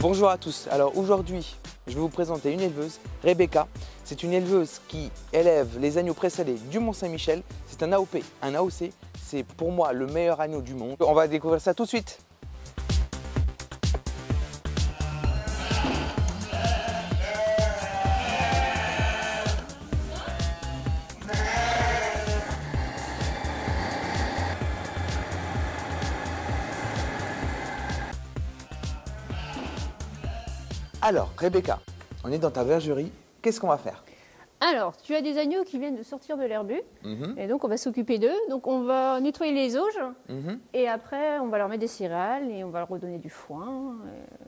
Bonjour à tous, alors aujourd'hui je vais vous présenter une éleveuse, Rebecca. C'est une éleveuse qui élève les agneaux présalés du Mont-Saint-Michel. C'est un AOP, un AOC, c'est pour moi le meilleur agneau du monde. On va découvrir ça tout de suite. Alors, Rebecca, on est dans ta bergerie. Qu'est-ce qu'on va faire? Alors, tu as des agneaux qui viennent de sortir de l'herbu, et donc on va s'occuper d'eux. Donc on va nettoyer les auges, et après on va leur mettre des céréales, et on va leur redonner du foin,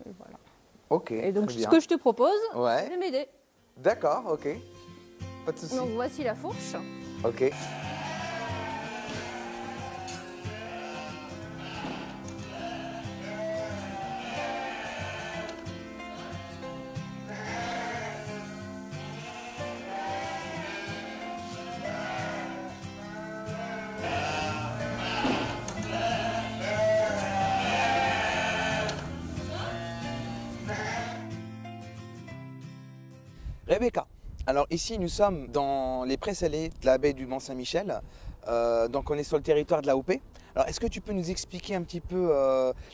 et voilà. Ok, et donc très ce bien. que je te propose, Ouais. c'est de m'aider. D'accord, ok. Pas de souci. Donc voici la fourche. Ok. Rebecca, alors ici nous sommes dans les prés salés de la baie du Mont-Saint-Michel, donc on est sur le territoire de l'AOP. Alors est-ce que tu peux nous expliquer un petit peu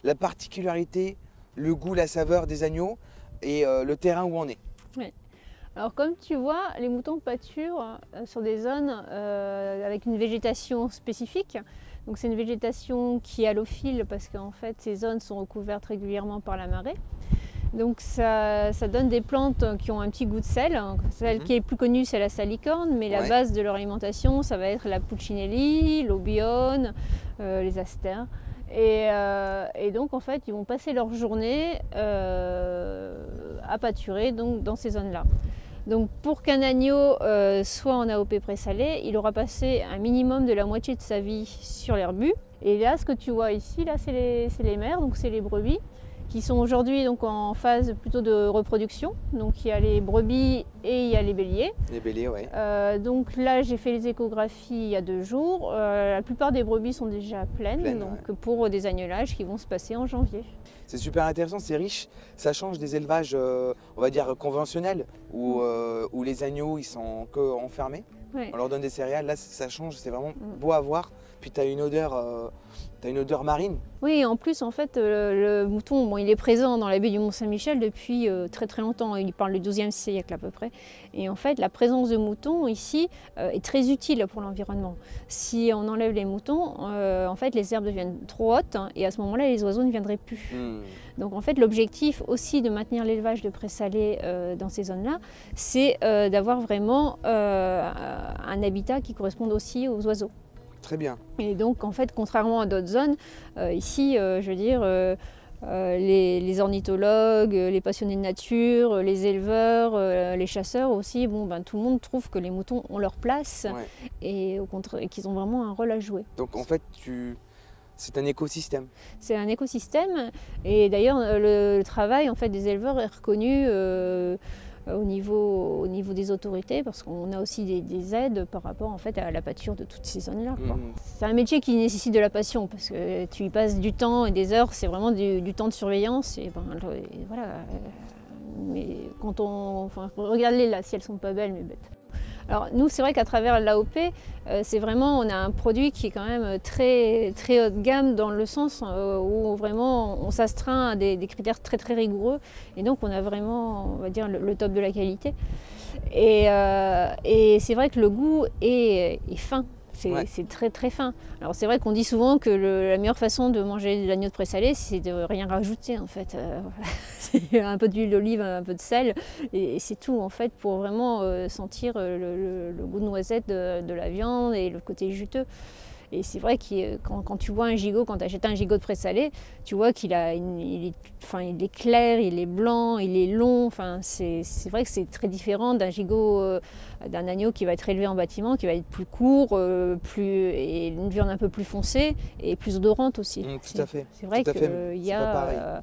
la particularité, le goût, la saveur des agneaux et le terrain où on est? Oui. Alors comme tu vois, les moutons pâturent sur des zones avec une végétation spécifique. Donc c'est une végétation qui est halophile parce qu'en fait ces zones sont recouvertes régulièrement par la marée. Donc ça donne des plantes qui ont un petit goût de sel. Celle qui est plus connue, c'est la salicorne, mais la base de leur alimentation, ça va être la puccinelli, l'obione, les asters. Et donc en fait, ils vont passer leur journée à pâturer donc, dans ces zones-là. Donc pour qu'un agneau soit en AOP présalé, il aura passé un minimum de la moitié de sa vie sur l'herbu. Et là, ce que tu vois ici, là, c'est les mères, donc c'est les brebis, qui sont aujourd'hui donc en phase plutôt de reproduction. Donc il y a les brebis et il y a les béliers. Les béliers, oui. Donc là j'ai fait les échographies il y a 2 jours. La plupart des brebis sont déjà pleines donc pour des agnelages qui vont se passer en janvier. C'est super intéressant, c'est riche. Ça change des élevages, on va dire, conventionnels, où les agneaux ils sont que enfermés. Ouais. On leur donne des céréales, là ça change, c'est vraiment beau à voir. Puis tu as une odeur marine. Oui, en plus, en fait, le mouton, bon, il est présent dans la baie du Mont-Saint-Michel depuis très très longtemps. Il parle du XIIe siècle à peu près. Et en fait, la présence de moutons ici est très utile pour l'environnement. Si on enlève les moutons, en fait, les herbes deviennent trop hautes et à ce moment-là, les oiseaux ne viendraient plus. Donc en fait, l'objectif aussi de maintenir l'élevage de prés salés dans ces zones-là, c'est d'avoir vraiment un habitat qui corresponde aussi aux oiseaux. Très bien. Et donc, en fait, contrairement à d'autres zones, ici, je veux dire, les ornithologues, les passionnés de nature, les éleveurs, les chasseurs aussi, bon, ben, tout le monde trouve que les moutons ont leur place et au contraire, qu'ils ont vraiment un rôle à jouer. Donc, en fait, c'est un écosystème. C'est un écosystème et d'ailleurs, le travail en fait, des éleveurs est reconnu au niveau des autorités parce qu'on a aussi des aides par rapport en fait, à la pâture de toutes ces zones-là. C'est un métier qui nécessite de la passion parce que tu y passes du temps et des heures, c'est vraiment du temps de surveillance. Et voilà. Mais quand regarde-les là, si elles sont pas belles, mais bêtes. Alors nous, c'est vrai qu'à travers l'AOP, c'est vraiment, on a un produit qui est quand même très, très haut de gamme dans le sens où vraiment on s'astreint à des critères très très rigoureux et donc on a vraiment, on va dire, le top de la qualité. Et c'est vrai que le goût est fin. C'est très très fin. Alors c'est vrai qu'on dit souvent que la meilleure façon de manger de l'agneau de présalé, c'est de rien rajouter en fait. C'est un peu d'huile d'olive, un peu de sel, et c'est tout en fait pour vraiment sentir le goût de noisette de la viande et le côté juteux. Et c'est vrai que quand tu vois un gigot, quand tu achètes un gigot de présalé, tu vois qu'il est clair, il est blanc, il est long. Enfin, c'est vrai que c'est très différent d'un gigot, d'un agneau qui va être élevé en bâtiment, qui va être plus court, et une viande un peu plus foncée et plus odorante aussi. Tout à fait. C'est vrai qu'il y a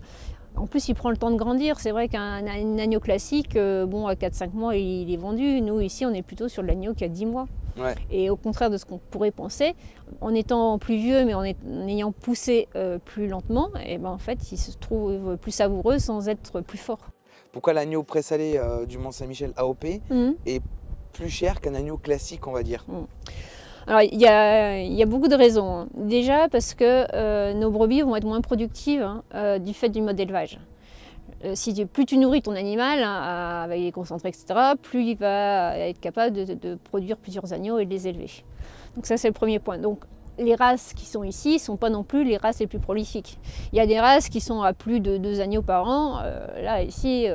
En plus, il prend le temps de grandir. C'est vrai qu'un agneau classique, bon, à 4-5 mois, il est vendu. Nous, ici, on est plutôt sur l'agneau qui a 10 mois. Ouais. Et au contraire de ce qu'on pourrait penser, en étant plus vieux, mais en ayant poussé plus lentement, et ben, en fait, il se trouve plus savoureux sans être plus fort. Pourquoi l'agneau présalé du Mont-Saint-Michel AOP est plus cher qu'un agneau classique, on va dire? Alors, il y a beaucoup de raisons. Déjà parce que nos brebis vont être moins productives du fait du mode d'élevage. Plus tu nourris ton animal avec des concentrés, etc., plus il va être capable de produire plusieurs agneaux et de les élever. Donc ça, c'est le premier point. Donc, les races qui sont ici ne sont pas non plus les races les plus prolifiques. Il y a des races qui sont à plus de 2 agneaux par an. Là, ici,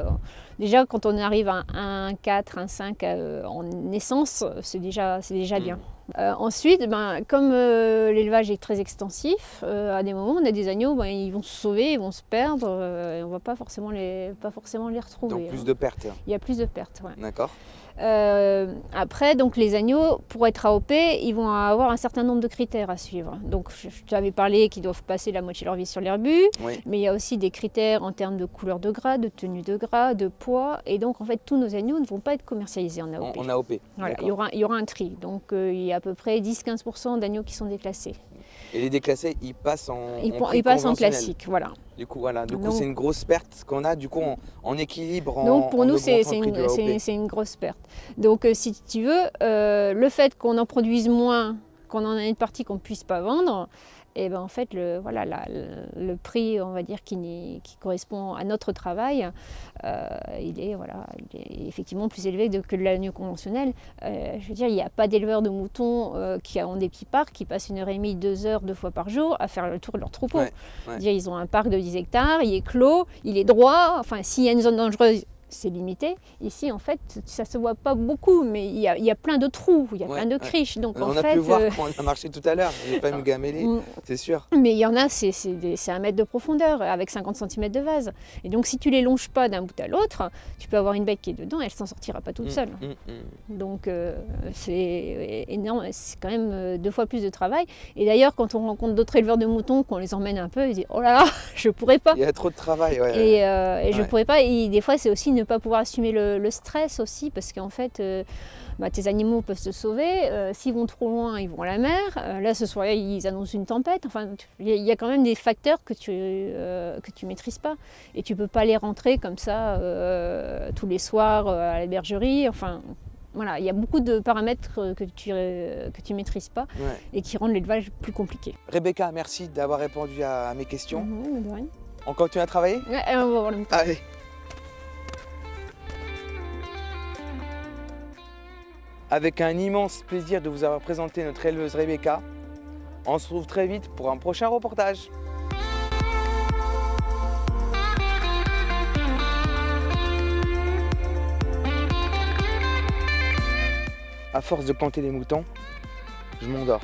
déjà, quand on arrive à un 4, un 5 en naissance, c'est déjà bien. Ensuite, comme l'élevage est très extensif, à des moments, on a des agneaux, ils vont se sauver, ils vont se perdre, et on ne va pas forcément les retrouver. Donc plus de pertes. Il y a plus de pertes, ouais. D'accord. Après, donc, les agneaux, pour être AOP, ils vont avoir un certain nombre de critères à suivre. Donc, je t'avais parlé qu'ils doivent passer la moitié de leur vie sur l'herbu, mais il y a aussi des critères en termes de couleur de gras, de tenue de gras, de poids, et donc en fait tous nos agneaux ne vont pas être commercialisés en AOP. En AOP. Voilà, il y aura un tri. Donc il y a à peu près 10-15% d'agneaux qui sont déclassés. Et les déclassés, ils passent ils passent en classique, voilà. Du coup, c'est une grosse perte qu'on a du coup en équilibre. Donc pour nous, c'est une grosse perte. Donc si tu veux, le fait qu'on en produise moins, qu'on en ait une partie qu'on ne puisse pas vendre, et ben en fait, le prix, on va dire, qui correspond à notre travail, il est effectivement plus élevé que l'agneau conventionnel. Je veux dire, il n'y a pas d'éleveurs de moutons qui ont des petits parcs, qui passent 1h30, 2 heures, 2 fois par jour à faire le tour de leur troupeau. Dire, ils ont un parc de 10 hectares, il est clos, il est droit. Enfin, s'il y a une zone dangereuse, c'est limité. Ici, en fait, ça se voit pas beaucoup, mais il y a plein de trous, il y a plein de criches. Donc, on a pu voir quand on a marché tout à l'heure, les familles gamélées, c'est sûr. Mais il y en a, c'est 1 mètre de profondeur, avec 50 cm de vase. Et donc, si tu les longes pas d'un bout à l'autre, tu peux avoir une bête qui est dedans, elle s'en sortira pas toute seule. Donc, c'est énorme, c'est quand même 2 fois plus de travail. Et d'ailleurs, quand on rencontre d'autres éleveurs de moutons, qu'on les emmène un peu, ils disent « Oh là là, je pourrais pas !» Il y a trop de travail, Et je pourrais pas. Et des fois, c'est aussi ne pas pouvoir assumer le stress aussi, parce qu'en fait, tes animaux peuvent se sauver. S'ils vont trop loin, ils vont à la mer. Là, ce soir, ils annoncent une tempête. Enfin, il y a quand même des facteurs que tu maîtrises pas. Et tu peux pas les rentrer comme ça tous les soirs à la bergerie. Enfin, voilà, il y a beaucoup de paramètres que tu maîtrises pas et qui rendent l'élevage plus compliqué. Rebecca, merci d'avoir répondu à mes questions. De rien. On continue à travailler? On va voir le mouton. Allez. Avec un immense plaisir de vous avoir présenté notre éleveuse Rebecca. On se retrouve très vite pour un prochain reportage. À force de planter des moutons, je m'endors.